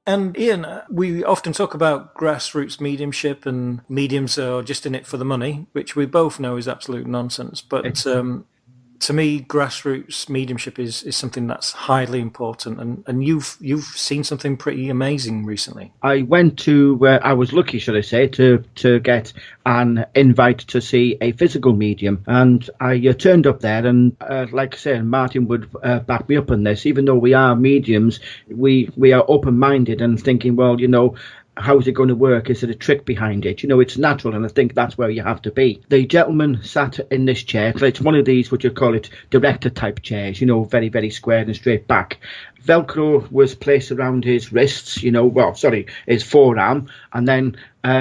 And Ian, we often talk about grassroots mediumship and mediums are just in it for the money, which we both know is absolute nonsense. But to me, grassroots mediumship is something that's highly important, and you've seen something pretty amazing recently. I went to I was lucky, should I say, to get an invite to see a physical medium, and I turned up there, and like I said, Martin would back me up on this. Even though we are mediums, we are open-minded and thinking, well, how is it going to work? Is it a trick behind it? It's natural, and I think that's where you have to be. The gentleman sat in this chair. It's one of these, what you call it, director type chairs, very, very square and straight back. Velcro was placed around his wrists, his forearm, and then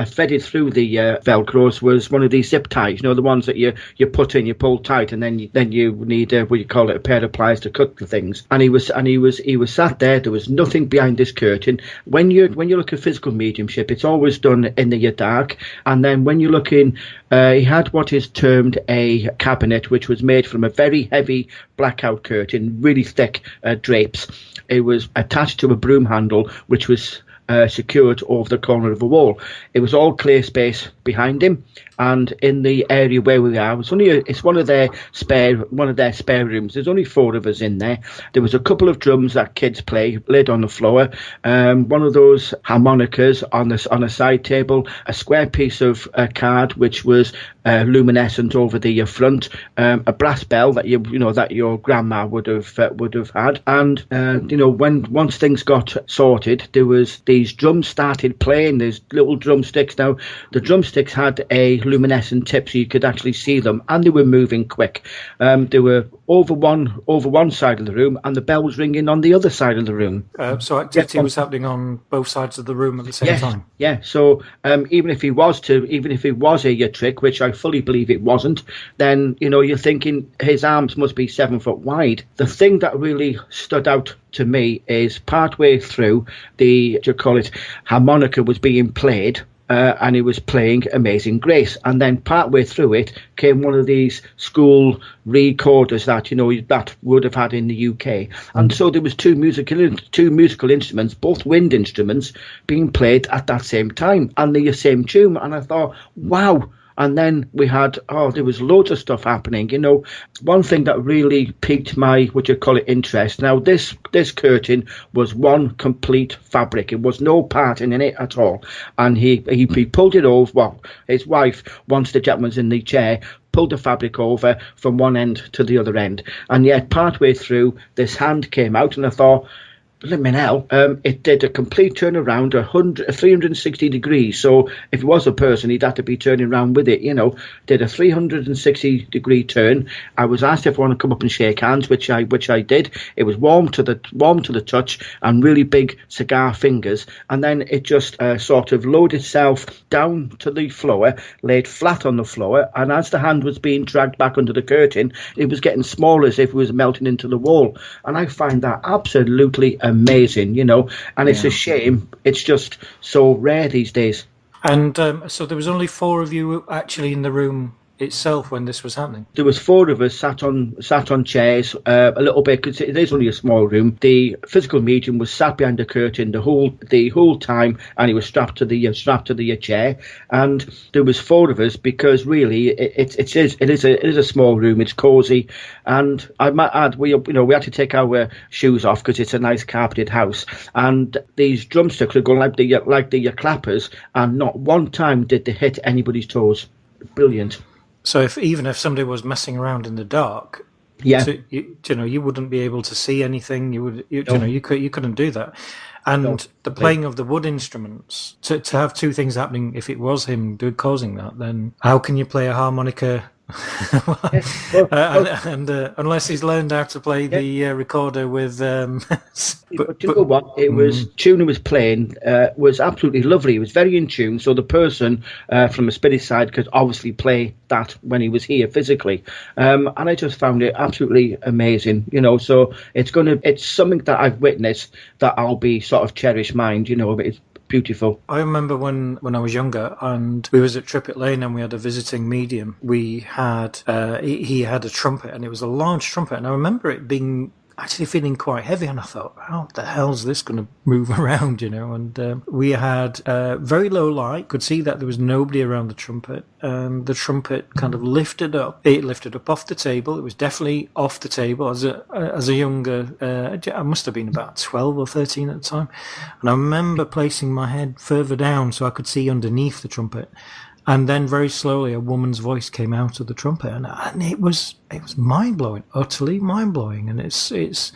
threaded through the Velcros was one of these zip ties, the ones that you put in, you pull tight, and then you need what you call it, a pair of pliers to cut the things. And he was sat there. There was nothing behind this curtain. When you look at physical mediumship, it's always done in the dark. And then when you look in, he had what is termed a cabinet, which was made from a very heavy blackout curtain, really thick drapes. It was attached to a broom handle, which was secured over the corner of a wall. It was all clear space behind him, and in the area where we are, it's one of their spare rooms. There's only 4 of us in there. There was a couple of drums that kids play laid on the floor, one of those harmonicas on a side table, a square piece of card which was luminescent over the front, a brass bell that that your grandma would have had, and once things got sorted, there was these drums started playing. There's little drumsticks. Now the drumsticks had a luminescent tip, so you could actually see them, and they were moving quick. They were over one side of the room, and the bell was ringing on the other side of the room. So activity was happening on both sides of the room at the same time. Yeah. So even if it was a trick, which I fully believe it wasn't, then you're thinking his arms must be 7 foot wide. The thing that really stood out to me is partway through the harmonica was being played. And he was playing Amazing Grace, and then partway through it came one of these school recorders that that would have had in the UK, and so there was two musical instruments, both wind instruments, being played at that same time and the same tune, and I thought, wow. And then we had, there was loads of stuff happening. One thing that really piqued my, interest. Now, this curtain was one complete fabric. It was no parting in it at all. And he pulled it over. Well, his wife, once the gentleman's in the chair, pulled the fabric over from one end to the other end. And yet, partway through, this hand came out, and I thought, blimmin' hell, it did a complete turnaround, 360 degrees. So if it was a person, he'd have to be turning around with it, did a 360 degree turn. I was asked if I want to come up and shake hands, which I did. It was warm to the touch and really big cigar fingers. And then it just sort of lowered itself down to the floor, laid flat on the floor. And as the hand was being dragged back under the curtain, it was getting smaller as if it was melting into the wall. And I find that absolutely amazing, and it's a shame it's just so rare these days. And so there was only 4 of you actually in the room itself when this was happening? There was 4 of us sat on chairs a little bit, because it is only a small room. The physical medium was sat behind the curtain the whole time, and he was strapped to the chair. And there was 4 of us, because really it is a small room. It's cosy, and I might add we had to take our shoes off because it's a nice carpeted house. And these drumsticks are going like the clappers, and not one time did they hit anybody's toes. Brilliant. So even if somebody was messing around in the dark, you wouldn't be able to see anything. You couldn't do that. And the playing of the wood instruments, to have 2 things happening, if it was him causing that, then how can you play a harmonica? Unless he's learned how to play the recorder with. But you know what? It was tune he was playing was absolutely lovely. It was very in tune. So the person from the spirit side could obviously play that when he was here physically, and I just found it absolutely amazing. So it's something that I've witnessed that I'll be sort of cherish mind. It's beautiful. I remember when I was younger and we was at Trippett Lane and we had a visiting medium. We had he had a trumpet, and it was a large trumpet, and I remember it being actually feeling quite heavy, and I thought, how the hell's this going to move around, And we had very low light, could see that there was nobody around the trumpet, and the trumpet kind of lifted up. It lifted up off the table. It was definitely off the table. As a younger, I must have been about 12 or 13 at the time, and I remember placing my head further down so I could see underneath the trumpet. And then very slowly a woman's voice came out of the trumpet, and it was mind-blowing, utterly mind-blowing. And it's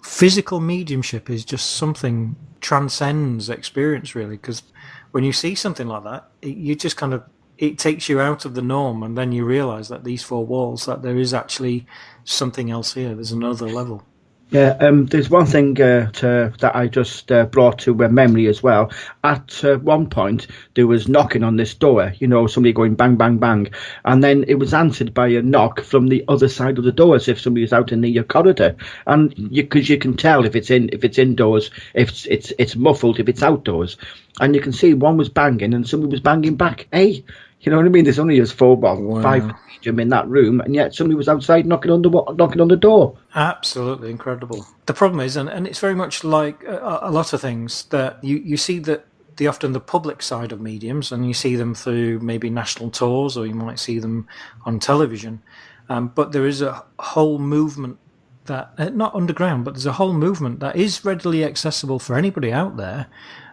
physical mediumship is just something transcends experience, really, because when you see something like that, you just kind of, it takes you out of the norm, and then you realize that these four walls, that there is actually something else here. There's another level. Yeah, there's one thing that I just brought to memory as well. At one point, there was knocking on this door, somebody going bang, bang, bang. And then it was answered by a knock from the other side of the door, as if somebody was out in the corridor. And because you can tell if it's indoors, if it's muffled, if it's outdoors. And you can see one was banging and somebody was banging back. Hey, you know what I mean? There's only just five medium in that room, and yet somebody was outside knocking on the door. Absolutely incredible. The problem is, and it's very much like a lot of things, that you see that often the public side of mediums, and you see them through maybe national tours, or you might see them on television. But there is a whole movement that, not underground, but there's a whole movement that is readily accessible for anybody out there.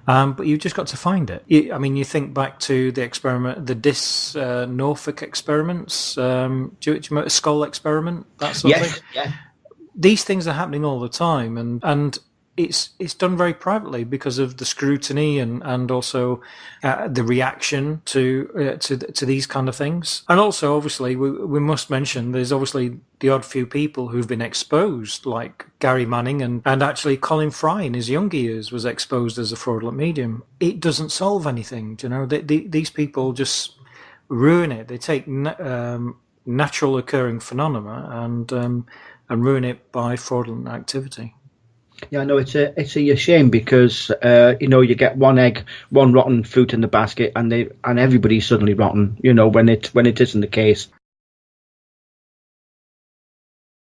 But you've just got to find it. You think back to the experiment, the Norfolk experiments, do you remember Skull experiment, that sort of thing? Yeah. These things are happening all the time, and it's done very privately because of the scrutiny and also the reaction to these kind of things. And also, obviously, we must mention there's obviously the odd few people who've been exposed, like Gary Manning and actually Colin Fry in his younger years was exposed as a fraudulent medium. It doesn't solve anything, these people just ruin it. They take natural occurring phenomena and ruin it by fraudulent activity. Yeah, no, it's a shame because you get one rotten fruit in the basket, and everybody's suddenly rotten. When it isn't the case.